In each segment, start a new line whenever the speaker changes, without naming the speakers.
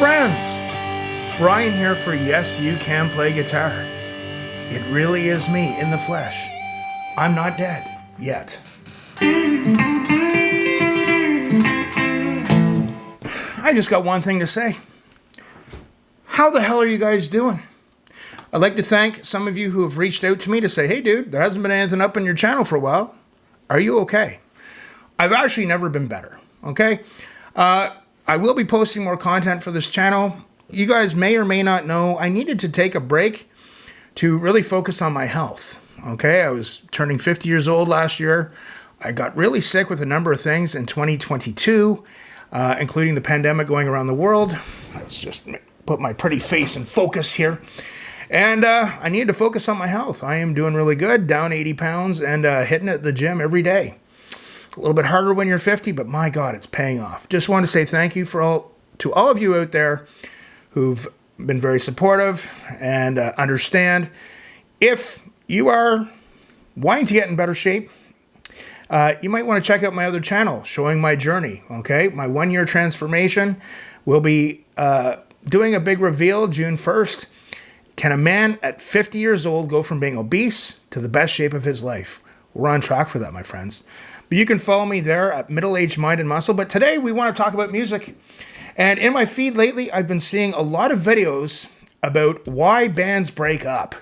friends, Brian here for Yes You Can Play Guitar. It really is me in the flesh. I'm not dead yet. I just got one thing to say. How the hell are you guys doing? I'd like to thank some of you who have reached out to me to say, hey dude, there hasn't been anything up on your channel for a while. Are you okay? I've actually never been better, okay? I will be posting more content for this channel. You guys may or may not know I needed to take a break to really focus on my health, okay? I was turning 50 years old last year. I got really sick with a number of things in 2022, including the pandemic going around the world. Let's just put my pretty face in focus here. And I needed to focus on my health. I am doing really good, down 80 pounds and hitting it at the gym every day. A little bit harder when you're 50, but my God, it's paying off. Just want to say thank you to all of you out there who've been very supportive and understand. If you are wanting to get in better shape, you might want to check out my other channel, Showing My Journey, okay? My 1-year transformation. We'll be doing a big reveal June 1st. Can a man at 50 years old go from being obese to the best shape of his life? We're on track for that, my friends. But you can follow me there at Middle Aged Mind and Muscle. But today we want to talk about music. And in my feed lately, I've been seeing a lot of videos about why bands break up.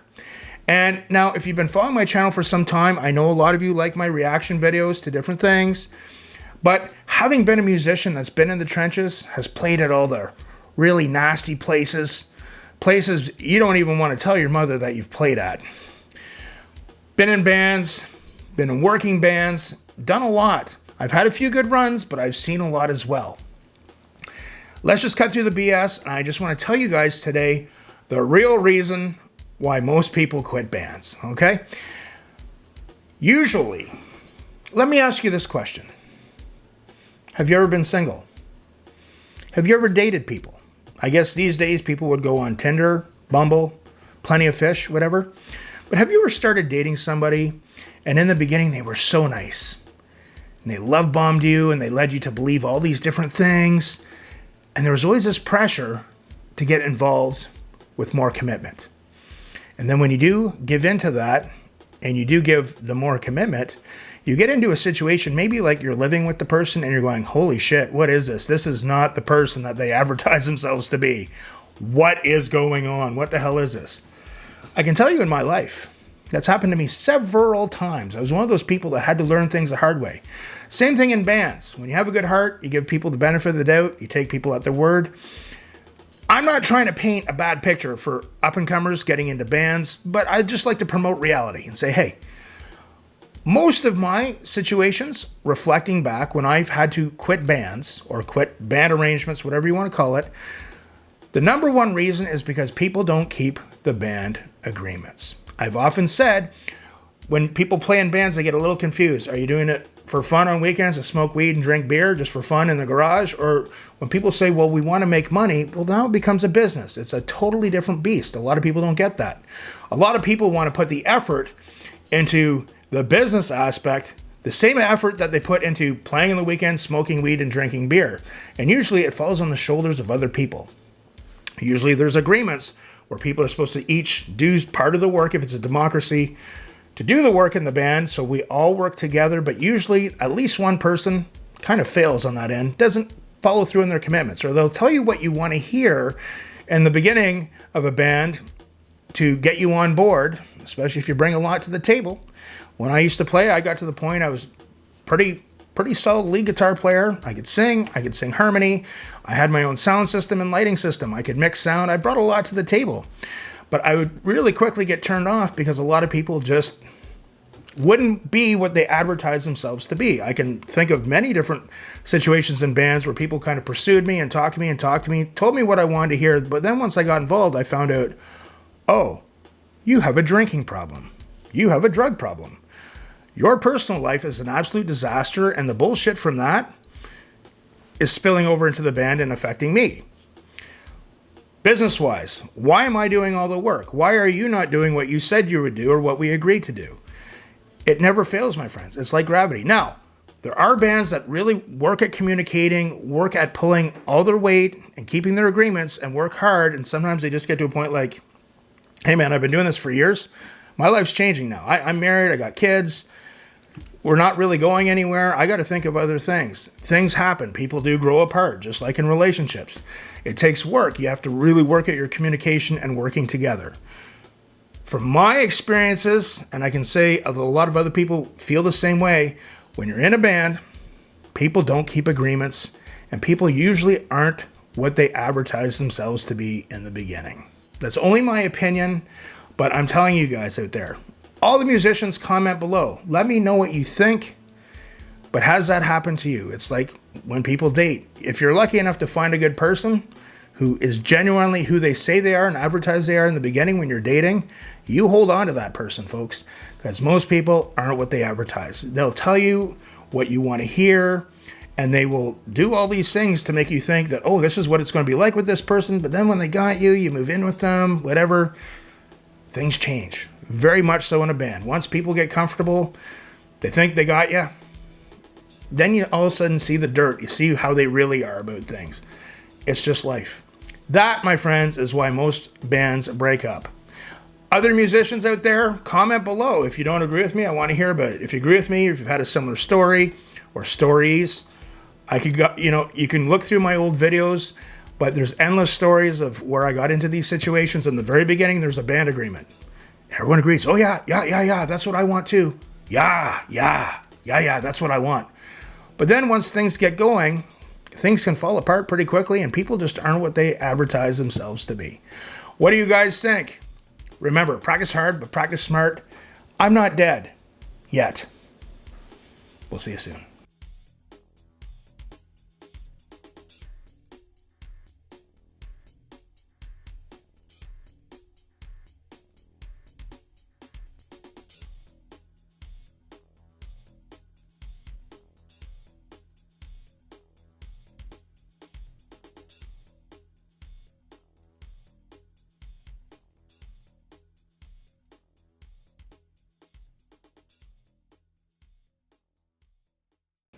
And now, if you've been following my channel for some time, I know a lot of you like my reaction videos to different things. But having been a musician that's been in the trenches, has played at all the really nasty places you don't even want to tell your mother that you've played at. Been in bands, been in working bands, done a lot. I've had a few good runs, but I've seen a lot as well. Let's just cut through the BS, and I just want to tell you guys today the real reason why most people quit bands, okay? Usually, let me ask you this question. Have you ever been single? Have you ever dated people? I guess these days people would go on Tinder, Bumble, Plenty of Fish, whatever. But have you ever started dating somebody and in the beginning they were so nice and they love bombed you and they led you to believe all these different things, and there was always this pressure to get involved with more commitment. And then when you do give in to that and you do give the more commitment, you get into a situation maybe like you're living with the person and you're going, holy shit, what is this? This is not the person that they advertise themselves to be. What is going on? What the hell is this? I can tell you in my life, that's happened to me several times. I was one of those people that had to learn things the hard way. Same thing in bands. When you have a good heart, you give people the benefit of the doubt, you take people at their word. I'm not trying to paint a bad picture for up-and-comers getting into bands, but I just like to promote reality and say, hey, most of my situations, reflecting back when I've had to quit bands or quit band arrangements, whatever you want to call it, the number one reason is because people don't keep the band agreements. I've often said, when people play in bands, they get a little confused. Are you doing it for fun on weekends to smoke weed and drink beer just for fun in the garage? Or when people say, well, we want to make money, well, now it becomes a business. It's a totally different beast. A lot of people don't get that. A lot of people want to put the effort into the business aspect, the same effort that they put into playing on the weekends, smoking weed and drinking beer. And usually it falls on the shoulders of other people. Usually there's agreements where people are supposed to each do part of the work, if it's a democracy, to do the work in the band, so we all work together, but usually at least one person kind of fails on that end, doesn't follow through in their commitments, or they'll tell you what you want to hear in the beginning of a band to get you on board, especially if you bring a lot to the table. When I used to play, I got to the point I was pretty solid lead guitar player. I could sing harmony. I had my own sound system and lighting system. I could mix sound. I brought a lot to the table. But I would really quickly get turned off because a lot of people just wouldn't be what they advertise themselves to be. I can think of many different situations in bands where people kind of pursued me and talked to me, told me what I wanted to hear. But then once I got involved, I found out, oh, you have a drinking problem. You have a drug problem. Your personal life is an absolute disaster, and the bullshit from that is spilling over into the band and affecting me. Business-wise, why am I doing all the work? Why are you not doing what you said you would do or what we agreed to do? It never fails, my friends. It's like gravity. Now, There are bands that really work at communicating, work at pulling all their weight and keeping their agreements and work hard. And sometimes they just get to a point like, hey man, I've been doing this for years. My life's changing now. I'm married. I got kids. We're not really going anywhere. I got to think of other things. Things happen. People do grow apart, just like in relationships. It takes work. You have to really work at your communication and working together. From my experiences, and I can say a lot of other people feel the same way, when you're in a band, people don't keep agreements, and people usually aren't what they advertise themselves to be in the beginning. That's only my opinion, but I'm telling you guys out there, all the musicians, comment below. Let me know what you think, but has that happened to you? It's like when people date. If you're lucky enough to find a good person who is genuinely who they say they are and advertise they are in the beginning when you're dating, you hold on to that person, folks, because most people aren't what they advertise. They'll tell you what you want to hear, and they will do all these things to make you think that, oh, this is what it's going to be like with this person. But then when they got you, you move in with them, whatever, things change. Very much so in a band. Once people get comfortable, they think they got you, then you all of a sudden see the dirt. You see how they really are about things. It's just life. That, my friends, is why most bands break up. Other musicians out there, comment below. If you don't agree with me, I want to hear about it. If you agree with me, if you've had a similar story or stories, I could go, you can look through my old videos, but there's endless stories of where I got into these situations. In the very beginning, there's a band agreement. Everyone agrees. Oh yeah, that's what I want too. Yeah, that's what I want. But then once things get going, things can fall apart pretty quickly, and people just aren't what they advertise themselves to be. What do you guys think? Remember, practice hard, but practice smart. I'm not dead yet. We'll see you soon.